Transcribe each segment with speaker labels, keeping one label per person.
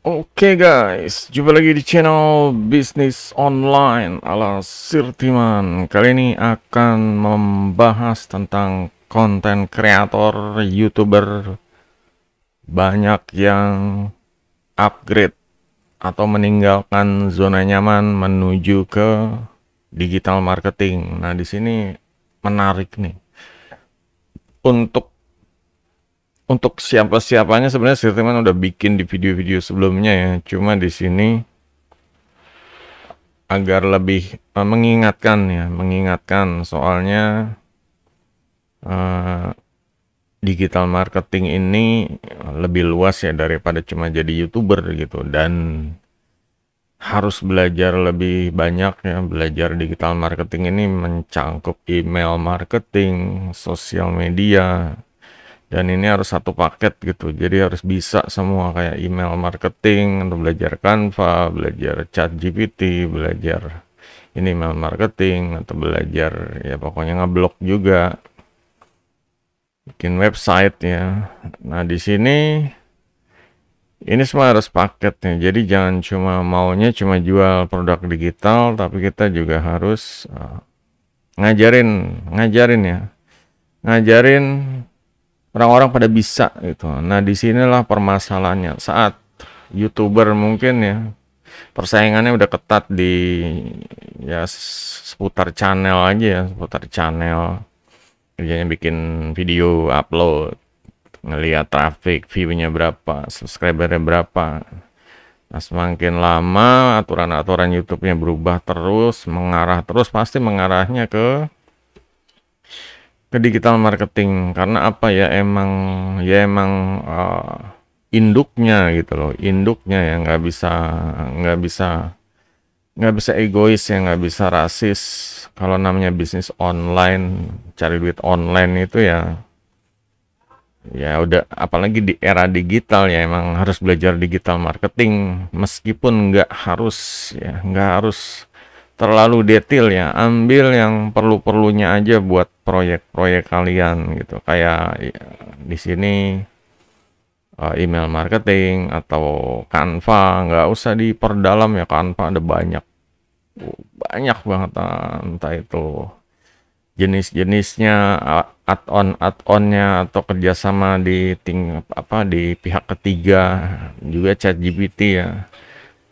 Speaker 1: Oke guys, jumpa lagi di channel bisnis online ala Sirtiman. Kali ini akan membahas tentang konten kreator YouTuber banyak yang upgrade atau meninggalkan zona nyaman menuju ke digital marketing. Nah, di sini menarik nih. Untuk siapa-siapanya sebenarnya Sirtiman udah bikin di video-video sebelumnya ya. Cuma di sini agar lebih mengingatkan soalnya digital marketing ini lebih luas ya daripada cuma jadi YouTuber gitu, dan harus belajar lebih banyak ya. Belajar digital marketing ini mencangkup email marketing, sosial media, dan ini harus satu paket gitu. Jadi harus bisa semua, kayak email marketing, untuk belajar Canva, belajar ChatGPT, belajar ini email marketing, atau belajar ya pokoknya ngeblog juga, bikin website ya. Nah, di sini ini semua harus paketnya. Jadi jangan cuma jual produk digital, tapi kita juga harus ngajarin orang-orang pada bisa gitu. Nah, disinilah permasalahannya. Saat YouTuber mungkin ya persaingannya udah ketat di ya seputar channel aja ya, seputar channel. Kerjanya bikin video, upload, ngelihat traffic, view-nya berapa, subscribernya berapa. Nah, semakin lama aturan-aturan YouTube-nya berubah terus, mengarah terus, pasti mengarahnya ke digital marketing. Karena apa ya, emang induknya gitu loh, induknya ya nggak bisa egois ya, nggak bisa rasis. Kalau namanya bisnis online, cari duit online itu ya udah, apalagi di era digital ya, emang harus belajar digital marketing. Meskipun nggak harus terlalu detail ya, ambil yang perlu-perlunya aja buat proyek-proyek kalian gitu. Kayak ya, di sini email marketing atau Canva, nggak usah diperdalam ya. Canva ada banyak banget, entah itu jenis-jenisnya, add-onnya, atau kerjasama di pihak ketiga, juga ChatGPT ya.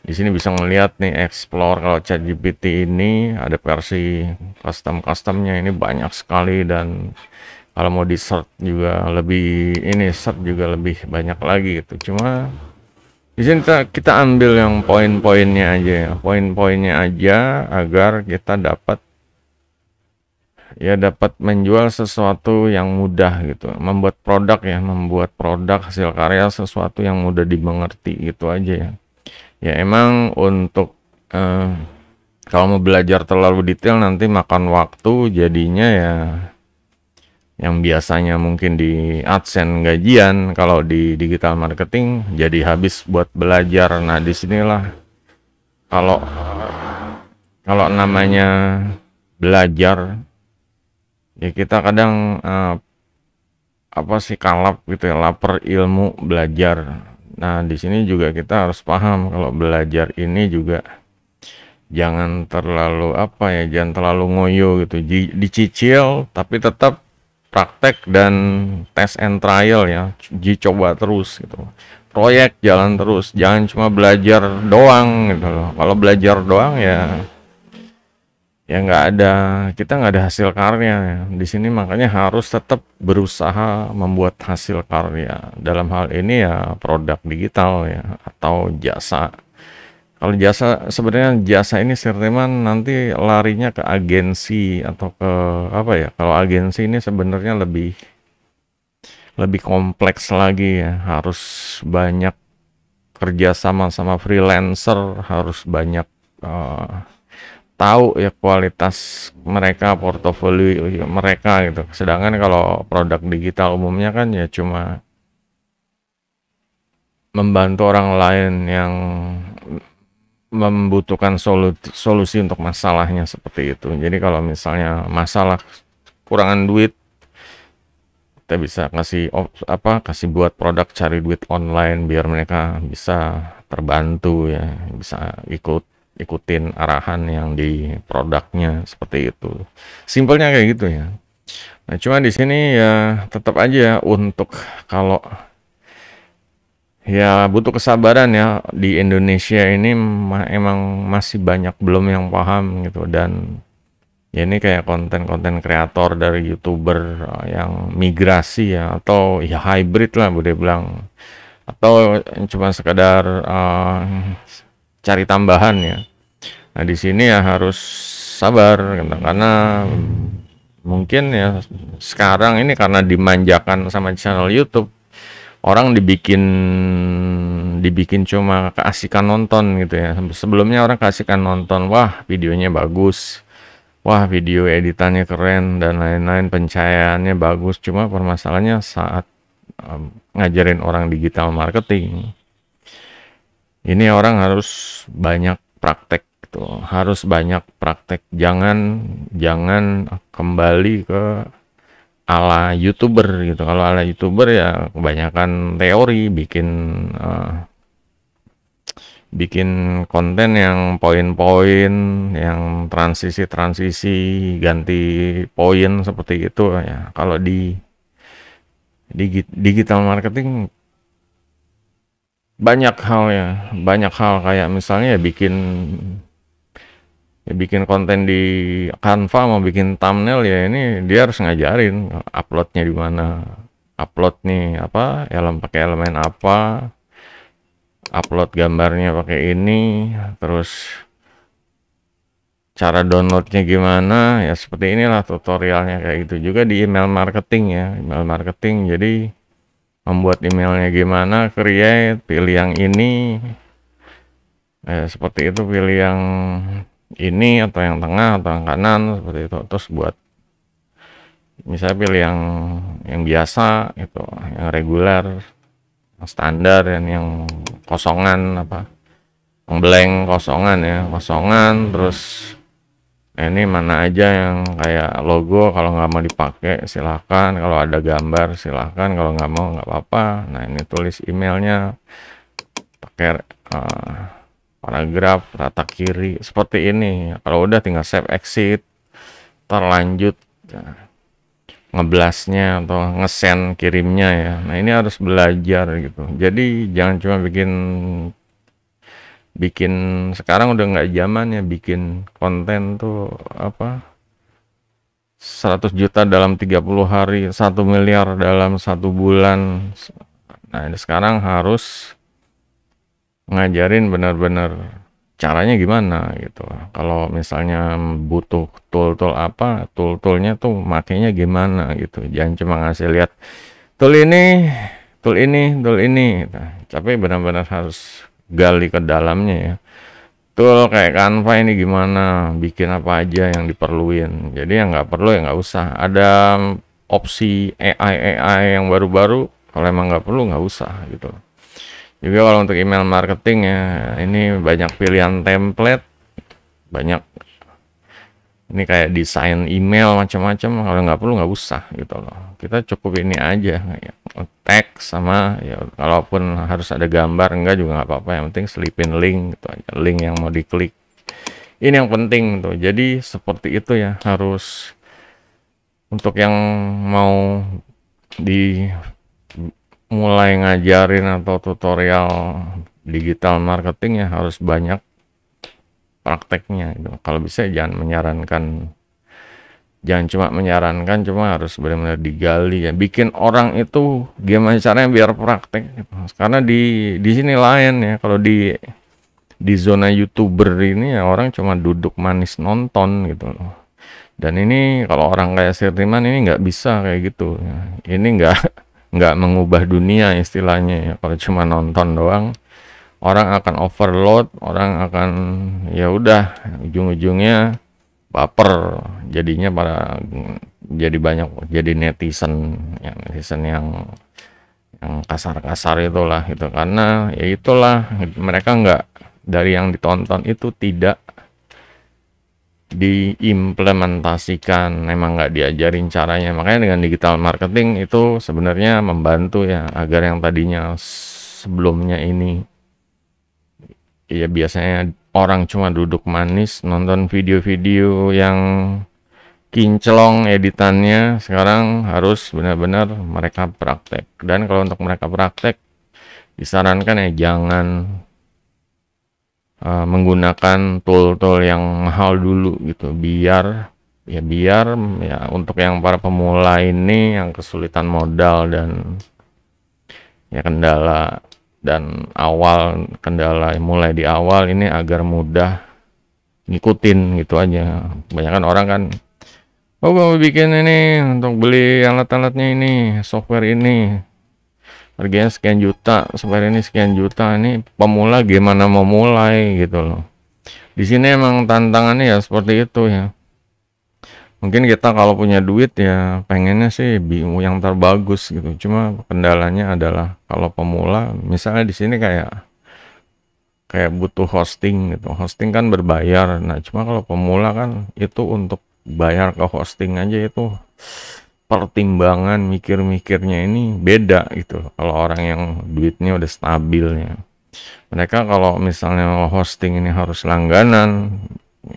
Speaker 1: Di sini bisa ngelihat nih, explore. Kalau ChatGPT ini ada versi customnya ini banyak sekali, dan kalau mau di search juga lebih banyak lagi gitu. Cuma di sini kita ambil yang poin-poinnya aja ya, poin-poinnya aja, agar kita dapat menjual sesuatu yang mudah gitu, membuat produk hasil karya, sesuatu yang mudah dimengerti gitu aja ya. Ya emang untuk kalau mau belajar terlalu detail nanti makan waktu, jadinya ya yang biasanya mungkin di AdSense gajian, kalau di digital marketing jadi habis buat belajar. Nah, disinilah kalau kalau namanya belajar ya, kita kadang kalap gitu ya, lapar ilmu belajar. Nah, di sini juga kita harus paham kalau belajar ini juga jangan terlalu ngoyo gitu, dicicil, tapi tetap praktek dan test and trial ya, coba terus gitu. Proyek jalan terus, jangan cuma belajar doang gitu loh. Kalau belajar doang ya kita nggak ada hasil karya ya. Di sini makanya harus tetap berusaha membuat hasil karya. Dalam hal ini ya produk digital ya, atau jasa. Kalau sebenarnya jasa ini Sirtiman nanti larinya ke agensi atau ke apa ya? Kalau agensi ini sebenarnya lebih kompleks lagi ya. Harus banyak kerja sama freelancer, harus banyak tahu ya kualitas mereka, portofolio mereka gitu. Sedangkan kalau produk digital umumnya kan ya cuma membantu orang lain yang membutuhkan solusi untuk masalahnya, seperti itu. Jadi kalau misalnya masalah kurangan duit, kita bisa kasih buat produk cari duit online biar mereka bisa terbantu ya, bisa ikutin arahan yang di produknya seperti itu. Simpelnya kayak gitu ya. Nah, cuma di sini ya tetap aja untuk kalau ya butuh kesabaran ya di Indonesia ini emang masih banyak belum yang paham gitu dan ya ini kayak konten-konten kreator dari YouTuber yang migrasi ya atau ya hybrid lah boleh bilang atau cuma sekedar cari tambahan ya. Nah, di sini ya harus sabar gitu, karena mungkin ya sekarang ini karena dimanjakan sama channel YouTube, orang dibikin cuma keasikan nonton gitu ya. Sebelumnya orang keasikan nonton, wah videonya bagus, wah video editannya keren dan lain-lain, pencahayaannya bagus. Cuma permasalahannya saat ngajarin orang digital marketing, ini orang harus banyak praktek gitu, harus banyak praktek. Jangan kembali ke ala YouTuber gitu. Kalau ala YouTuber ya kebanyakan teori, bikin konten yang poin-poin, yang transisi-transisi, ganti poin seperti itu ya. Kalau di digital marketing banyak hal kayak misalnya ya bikin konten di Canva, mau bikin thumbnail ya ini dia harus ngajarin uploadnya di mana, upload nih apa pakai elemen apa, upload gambarnya pakai ini, terus cara downloadnya gimana ya, seperti inilah tutorialnya kayak gitu. Juga di email marketing ya, email marketing, jadi membuat emailnya gimana, create, pilih yang ini, seperti itu, pilih yang ini atau yang tengah atau yang kanan seperti itu, terus buat misalnya pilih yang biasa itu, yang reguler, yang standar, dan yang kosongan yang blank, kosongan, terus ini mana aja yang kayak logo, kalau nggak mau dipakai silahkan, kalau ada gambar silahkan, kalau nggak mau nggak apa-apa. Nah, ini tulis emailnya pakai paragraf rata kiri seperti ini. Kalau udah tinggal save, exit, terlanjut ngeblasnya atau ngesend kirimnya ya. Nah, ini harus belajar gitu. Jadi jangan cuma bikin sekarang udah nggak zamannya bikin konten tuh 100 juta dalam 30 hari, 1 miliar dalam 1 bulan. Nah, ini sekarang harus ngajarin benar-benar caranya gimana gitu. Kalau misalnya butuh tool-toolnya tuh makainya gimana gitu. Jangan cuma ngasih lihat tool ini, tapi benar-benar harus gali ke dalamnya ya. Tool kayak Canva ini gimana, bikin apa aja yang diperluin. Jadi yang nggak perlu ya nggak usah. Ada opsi AI yang baru-baru, kalau emang nggak perlu nggak usah gitu. Juga kalau untuk email marketing ya, ini banyak pilihan template, banyak ini kayak desain email macam-macam. Kalau nggak perlu nggak usah gitu loh. Kita cukup ini aja, kayak teks sama ya, kalaupun harus ada gambar enggak juga nggak apa-apa. Yang penting selipin link gitu aja, link yang mau diklik. Ini yang penting tuh. Jadi seperti itu ya, harus untuk yang mau mulai ngajarin atau tutorial digital marketing ya harus banyak prakteknya gitu. Kalau bisa jangan cuma menyarankan, cuma harus benar-benar digali ya. Bikin orang itu gimana caranya biar praktek gitu. Karena di sini lain ya. Kalau di zona YouTuber ini ya orang cuma duduk manis nonton gitu loh. Dan ini kalau orang kayak Sirtiman ini nggak bisa kayak gitu ya. Ini nggak mengubah dunia istilahnya ya. Kalau cuma nonton doang, orang akan overload, orang akan ya udah ujung-ujungnya baper, jadinya jadi netizen yang kasar-kasar itulah gitu. Karena ya itulah, mereka nggak, dari yang ditonton itu tidak diimplementasikan, memang nggak diajarin caranya. Makanya dengan digital marketing itu sebenarnya membantu ya, agar yang tadinya sebelumnya ini ya biasanya orang cuma duduk manis nonton video-video yang kinclong editannya, sekarang harus benar-benar mereka praktek. Dan kalau untuk mereka praktek, disarankan ya jangan menggunakan tool-tool yang mahal dulu gitu, biar ya untuk yang para pemula ini yang kesulitan modal dan ya kendala mulai di awal ini agar mudah ngikutin gitu aja. Kebanyakan orang kan, oh gue mau bikin ini untuk beli alat-alatnya ini, software ini harganya sekian juta, software ini sekian juta, ini pemula gimana mau mulai gitu loh. Di sini emang tantangannya ya seperti itu ya. Mungkin kita kalau punya duit ya pengennya sih yang terbagus gitu. Cuma kendalanya adalah kalau pemula, misalnya di sini kayak butuh hosting gitu. Hosting kan berbayar. Nah, cuma kalau pemula kan itu untuk bayar ke hosting aja itu pertimbangan mikir-mikirnya ini beda gitu. Kalau orang yang duitnya udah stabil ya. Mereka kalau misalnya hosting ini harus langganan,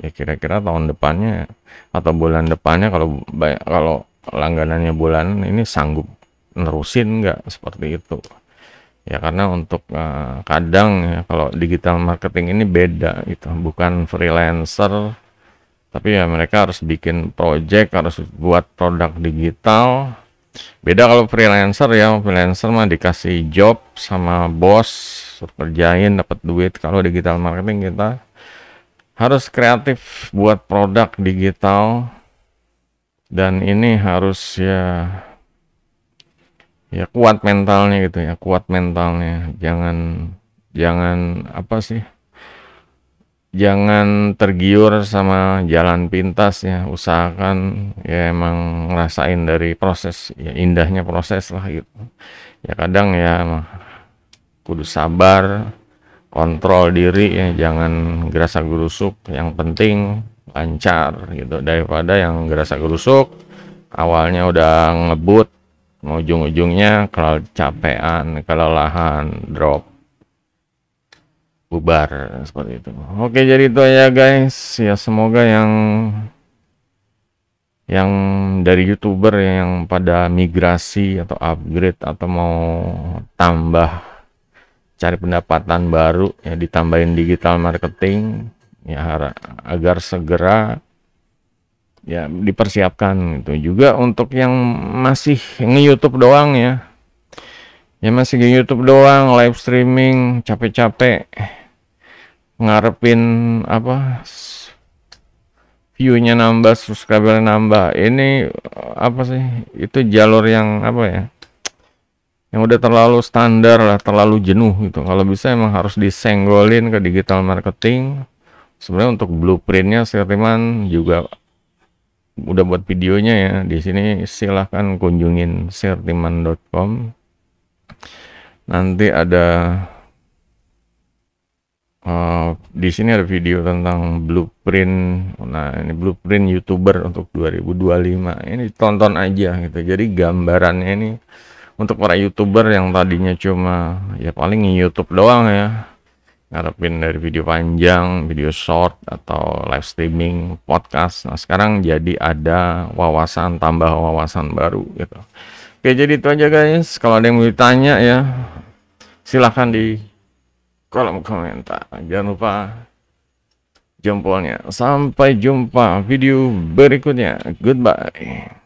Speaker 1: ya kira-kira tahun depannya atau bulan depannya kalau langganannya bulanan ini sanggup nerusin nggak seperti itu ya, karena untuk kadang ya kalau digital marketing ini beda gitu, bukan freelancer tapi ya mereka harus bikin project, harus buat produk digital. Beda kalau freelancer ya, freelancer mah dikasih job sama bos, kerjain dapat duit. Kalau digital marketing kita harus kreatif buat produk digital, dan ini harus ya kuat mentalnya gitu ya, kuat mentalnya. Jangan apa sih, jangan tergiur sama jalan pintas ya, usahakan ya emang ngerasain dari proses ya, indahnya proses lah gitu ya. Kadang ya kudu sabar, kontrol diri ya, jangan gerasa gerusuk. Yang penting lancar gitu, daripada yang gerasa gerusuk awalnya udah ngebut, ujung-ujungnya kalau capean, kelelahan, drop, bubar seperti itu. Oke, jadi itu ya guys ya, semoga yang dari YouTuber yang pada migrasi atau upgrade atau mau tambah cari pendapatan baru ya, ditambahin digital marketing ya, agar segera ya dipersiapkan gitu. Juga untuk yang masih nge-YouTube doang ya, masih nge-YouTube doang, live streaming capek-capek ngarepin apa view-nya nambah, subscriber nambah, ini apa sih, itu jalur yang apa ya, yang udah terlalu standar lah, terlalu jenuh gitu. Kalau bisa emang harus disenggolin ke digital marketing. Sebenarnya untuk blueprintnya Sirtiman juga udah buat videonya ya. Di sini silahkan kunjungin sirtiman.com. Nanti ada di sini ada video tentang blueprint. Nah, ini blueprint YouTuber untuk 2025. Ini tonton aja gitu. Jadi gambarannya ini untuk para YouTuber yang tadinya cuma ya paling YouTube doang ya, ngarepin dari video panjang, video short atau live streaming, podcast. Nah, sekarang jadi ada tambah wawasan baru gitu. Oke, jadi itu aja guys. Kalau ada yang mau ditanya ya, silahkan di kolom komentar. Jangan lupa jempolnya. Sampai jumpa video berikutnya. Goodbye.